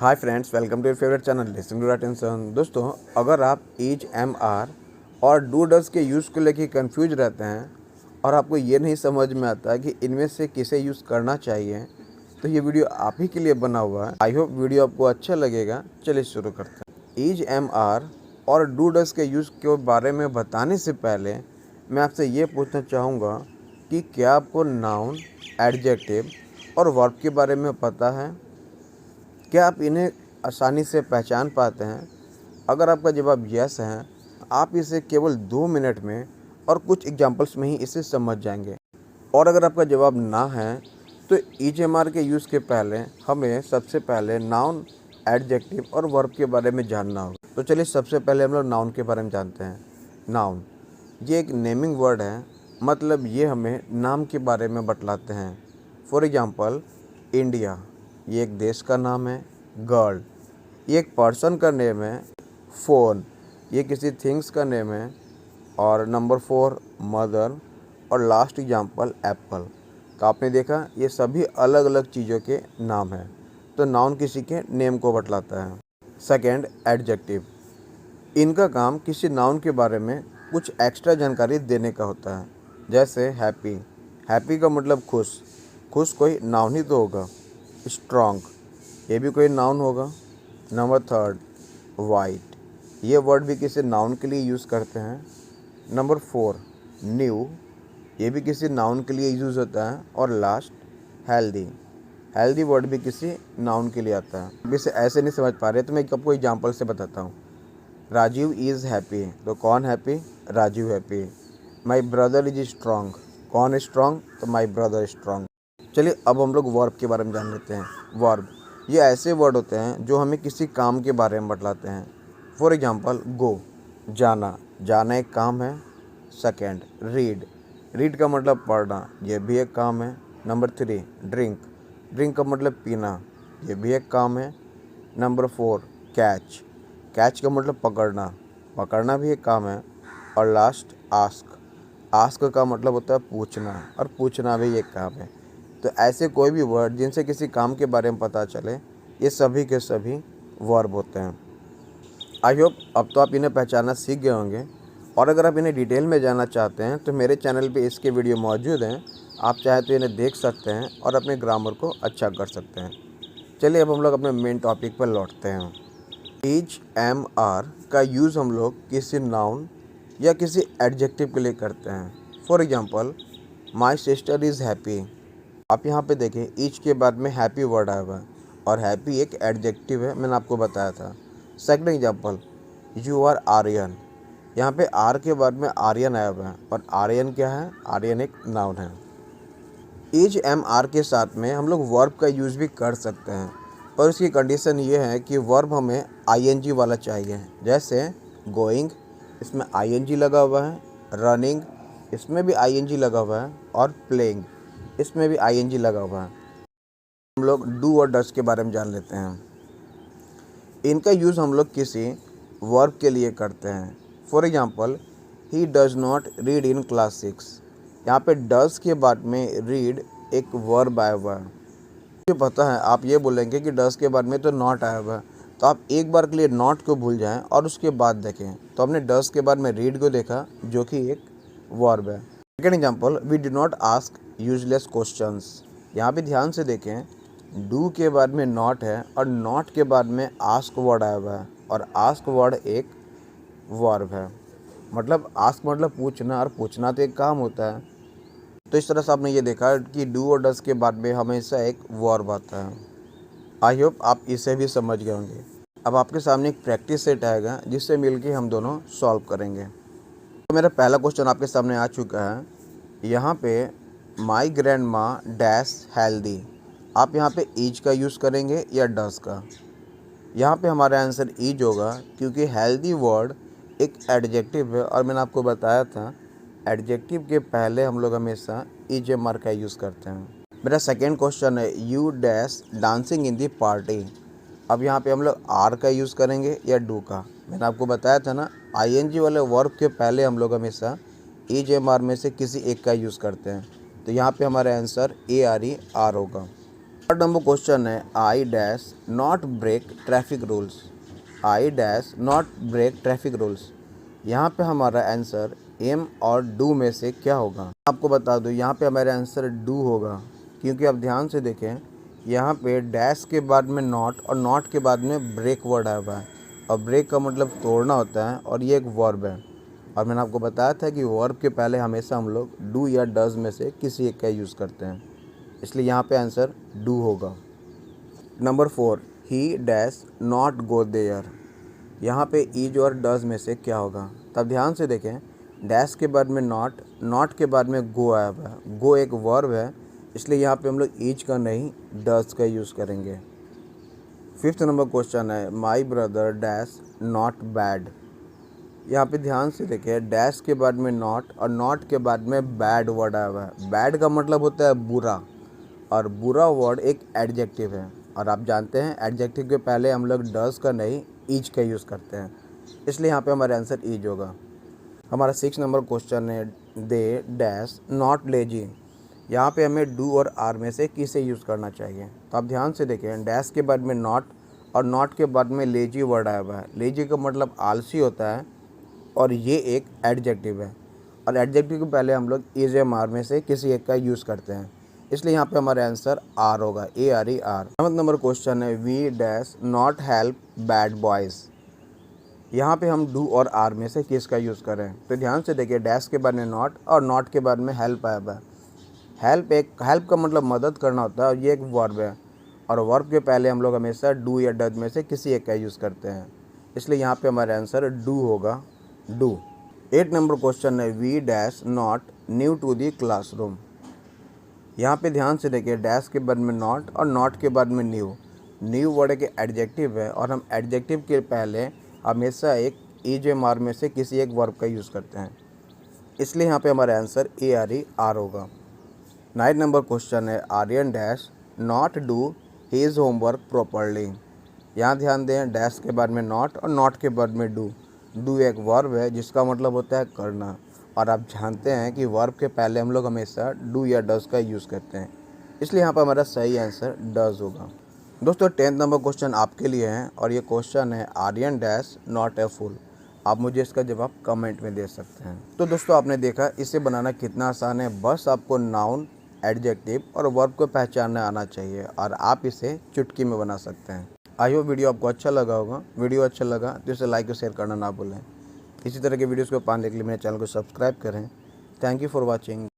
Hi friends, welcome to your favourite channel listen to attention. दोस्तों, अगर आप is am are और do does के यूज़ को लेके कंफ्यूज रहते हैं और आपको ये नहीं समझ में आता कि इनमें से किसे यूज़ करना चाहिए, तो ये वीडियो आप ही के लिए बना हुआ है। आई होप वीडियो आपको अच्छा लगेगा। चलिए शुरू करते हैं। ईज एम आर और डू डज के यूज़ के बारे में बताने से पहले मैं आपसे ये पूछना चाहूँगा कि क्या आपको नाउन, एडजेक्टिव और वर्ब के बारे में पता है? क्या आप इन्हें आसानी से पहचान पाते हैं? अगर आपका जवाब यस है, आप इसे केवल 2 मिनट में और कुछ एग्जांपल्स में ही इसे समझ जाएंगे। और अगर आपका जवाब ना है, तो ईएमआर के यूज़ के पहले हमें सबसे पहले नाउन, एडजेक्टिव और वर्ब के बारे में जानना होगा। तो चलिए सबसे पहले हम लोग नाउन के बारे में जानते हैं। नाउन ये एक नेमिंग वर्ड है, मतलब ये हमें नाम के बारे में बतलाते हैं। फॉर एग्जांपल, इंडिया ये एक देश का नाम है। गर्ल ये एक पर्सन का नेम है। फ़ोन ये किसी थिंग्स का नेम है। और नंबर 4 मदर। और लास्ट एग्जांपल एप्पल। तो आपने देखा, ये सभी अलग अलग चीज़ों के नाम हैं। तो नाउन किसी के नेम को बतलाता है। Second, adjective. इनका काम किसी नाउन के बारे में कुछ एक्स्ट्रा जानकारी देने का होता है। जैसे हैप्पी, हैप्पी का मतलब खुश, खुश कोई नाउन ही तो होगा। स्ट्रॉन्ग ये भी कोई नाउन होगा। नंबर 3 वाइट, ये वर्ड भी किसी नाउन के लिए यूज़ करते हैं। नंबर 4 न्यू, ये भी किसी नाउन के लिए यूज़ होता है। और लास्ट हेल्दी, हेल्दी वर्ड भी किसी नाउन के लिए आता है। अब इसे ऐसे नहीं समझ पा रहे तो मैं आपको एग्जांपल से बताता हूँ। राजीव इज़ हैप्पी, तो कौन happy? Rajeev happy. My brother is strong, कौन स्ट्रॉन्ग? तो माई ब्रदर स्ट्रॉन्ग। चलिए अब हम लोग वर्ब के बारे में जान लेते हैं। वर्ब ये ऐसे वर्ड होते हैं जो हमें किसी काम के बारे में बतलाते हैं। फॉर एग्जांपल, गो जाना, जाना एक काम है। सेकंड, रीड, रीड का मतलब पढ़ना, ये भी एक काम है। नंबर 3 ड्रिंक, ड्रिंक का मतलब पीना, ये भी एक काम है। नंबर 4 कैच, कैच का मतलब पकड़ना, पकड़ना भी एक काम है। और लास्ट आस्क, आस्क का मतलब होता है पूछना, और पूछना भी एक काम है। तो ऐसे कोई भी वर्ड जिनसे किसी काम के बारे में पता चले, ये सभी के सभी वर्ब होते हैं। आई होप अब तो आप इन्हें पहचानना सीख गए होंगे। और अगर आप इन्हें डिटेल में जानना चाहते हैं तो मेरे चैनल पे इसके वीडियो मौजूद हैं। आप चाहे तो इन्हें देख सकते हैं और अपने ग्रामर को अच्छा कर सकते हैं। चलिए अब हम लोग अपने मेन टॉपिक पर लौटते हैं। ईज एम आर का यूज़ हम लोग किसी नाउन या किसी एडजेक्टिव के लिए करते हैं। For example, my sister is happy. आप यहाँ पे देखें, ईच के बाद में हैप्पी वर्ड आया हुआ है और हैप्पी एक एडजेक्टिव है, मैंने आपको बताया था। Second example, you are Aryan. यहाँ पे आर के बाद में आर्यन आया हुआ है और आर्यन क्या है? आर्यन एक नाउन है। ईज एम आर के साथ में हम लोग वर्ब का यूज़ भी कर सकते हैं, पर उसकी कंडीशन ये है कि वर्ब हमें आईएनजी वाला चाहिए। जैसे गोइंग, इसमें आईएनजी लगा हुआ है। रनिंग, इसमें भी आईएनजी लगा हुआ है। और प्लेइंग, इसमें भी आईएनजी लगा हुआ है। हम लोग डू और डज के बारे में जान लेते हैं। इनका यूज़ हम लोग किसी वर्ब के लिए करते हैं। For example, he does not read in class 6। यहाँ पे डज के बाद में रीड एक वर्ब आया हुआ है। मुझे पता है आप ये बोलेंगे कि डज के बाद में तो नॉट आया हुआ है, तो आप एक बार के लिए नॉट को भूल जाएं और उसके बाद देखें। तो हमने डज के बाद में रीड को देखा, जो कि एक वर्ब है। Second example, we do not ask useless questions. यहाँ पे ध्यान से देखें, डू के बाद में नॉट है और नॉट के बाद में आस्क वर्ड आया हुआ है और आस्क वर्ड एक वर्ब है। मतलब आस्क मतलब पूछना, और पूछना तो एक काम होता है। तो इस तरह से आपने ये देखा कि डू और डज के बाद में हमेशा एक वर्ब आता है। आई होप आप इसे भी समझ गए होंगे। अब आपके सामने एक प्रैक्टिस सेट आएगा जिससे मिलके हम दोनों सॉल्व करेंगे। तो मेरा पहला क्वेश्चन आपके सामने आ चुका है। यहाँ पे माई ग्रैंड माँ डैश हेल्दी, आप यहाँ पे ईज का यूज़ करेंगे या डज का? यहाँ पे हमारा आंसर ईज होगा, क्योंकि हेल्दी वर्ड एक एडजेक्टिव है और मैंने आपको बताया था एडजेक्टिव के पहले हम लोग हमेशा ईजेमआर का यूज़ करते हैं। मेरा सेकेंड क्वेश्चन है, you dash dancing in the party. अब यहाँ पे हम लोग आर का यूज़ करेंगे या डू का? मैंने आपको बताया था ना, आईएनजी वाले वर्ब के पहले हम लोग हमेशा ईजेमआर में से किसी एक का यूज़ करते हैं। तो यहाँ पे हमारा आंसर ARER होगा। थर्ड नंबर क्वेश्चन है I dash not break traffic rules. I dash not break traffic rules, यहाँ पे हमारा आंसर एम और डू में से क्या होगा। आपको बता दूँ यहाँ पे हमारा आंसर डू होगा, क्योंकि आप ध्यान से देखें यहाँ पे डैश के बाद में नॉट और नॉट के बाद में ब्रेक वर्ड आया हुआ है, और ब्रेक का मतलब तोड़ना होता है, और ये एक वर्ब है। और मैंने आपको बताया था कि वर्ब के पहले हमेशा हम लोग डू या डज में से किसी एक का यूज़ करते हैं, इसलिए यहाँ पे आंसर डू होगा। Number 4, he dash not go there, यहाँ पे ईज और डज में से क्या होगा। तब ध्यान से देखें, डैश के बाद में नॉट, नॉट के बाद में गो आया हुआ है, गो एक वर्ब है, इसलिए यहाँ पे हम लोग ईज का नहीं डज का यूज़ करेंगे। फिफ्थ नंबर क्वेश्चन है my brother dash not bad, यहाँ पे ध्यान से देखें डैश के बाद में नॉट और नॉट के बाद में बैड वर्ड आया हुआ है। बैड का मतलब होता है बुरा, और बुरा वर्ड एक एडजेक्टिव है, और आप जानते हैं एडजेक्टिव के पहले हम लोग डज का नहीं ईज का यूज़ करते हैं, इसलिए यहाँ पे हमारा आंसर ईज होगा। हमारा 6 नंबर क्वेश्चन है दे डैश नॉट लेजी, यहाँ पे हमें डू और आर में से किसे यूज़ करना चाहिए। तो आप ध्यान से देखें डैश के बाद में नॉट और नॉट के बाद में लेजी वर्ड आया हुआ है। लेजी का मतलब आलसी होता है, और ये एक एडजेक्टिव है, और एडजेक्टिव के पहले हम लोग इज एम आर में से किसी एक का यूज़ करते हैं, इसलिए यहाँ पे हमारा आंसर आर होगा, A R E R. 7 number question है we dash not help bad boys, यहाँ पे हम डू और आर में से किसका यूज़ करें। तो ध्यान से देखिए डैश के बाद में नॉट और नॉट के बाद में हेल्प आया हुआ है। हेल्प का मतलब मदद करना होता है, और ये एक वर्ब है, और वर्ब के पहले हम लोग हमेशा डू या डज में से किसी एक का यूज़ करते हैं, इसलिए यहाँ पे हमारा आंसर डू होगा, डू। 8 नंबर क्वेश्चन है we dash not new to the classroom, यहाँ पे ध्यान से देखिए डैश के बाद में नॉट और नॉट के बाद में न्यू। न्यू वर्ड के एडजेक्टिव है, और हम एडजेक्टिव के पहले हमेशा एक ईज एम आर में से किसी एक वर्ब का यूज़ करते हैं, इसलिए यहाँ पे हमारा answer A R E R होगा। 9 नंबर क्वेश्चन है Aryan dash not do his homework properly, यहाँ ध्यान दें डैश के बाद में नॉट और नॉट के बाद में डू। डू एक वर्ब है जिसका मतलब होता है करना, और आप जानते हैं कि वर्ब के पहले हम लोग हमेशा डू या डज का यूज़ करते हैं, इसलिए यहाँ पर हमारा सही आंसर डज होगा। दोस्तों 10th नंबर क्वेश्चन आपके लिए है, और ये क्वेश्चन है आर्यन डैश नॉट ए फूल, आप मुझे इसका जवाब कमेंट में दे सकते हैं। तो दोस्तों आपने देखा इसे बनाना कितना आसान है, बस आपको नाउन, एडजेक्टिव और वर्ब को पहचानना आना चाहिए, और आप इसे चुटकी में बना सकते हैं। आई होप वीडियो आपको अच्छा लगा होगा। वीडियो अच्छा लगा तो इसे लाइक और शेयर करना ना भूलें। इसी तरह के वीडियोस को पाने के लिए मेरे चैनल को सब्सक्राइब करें। Thank you for watching.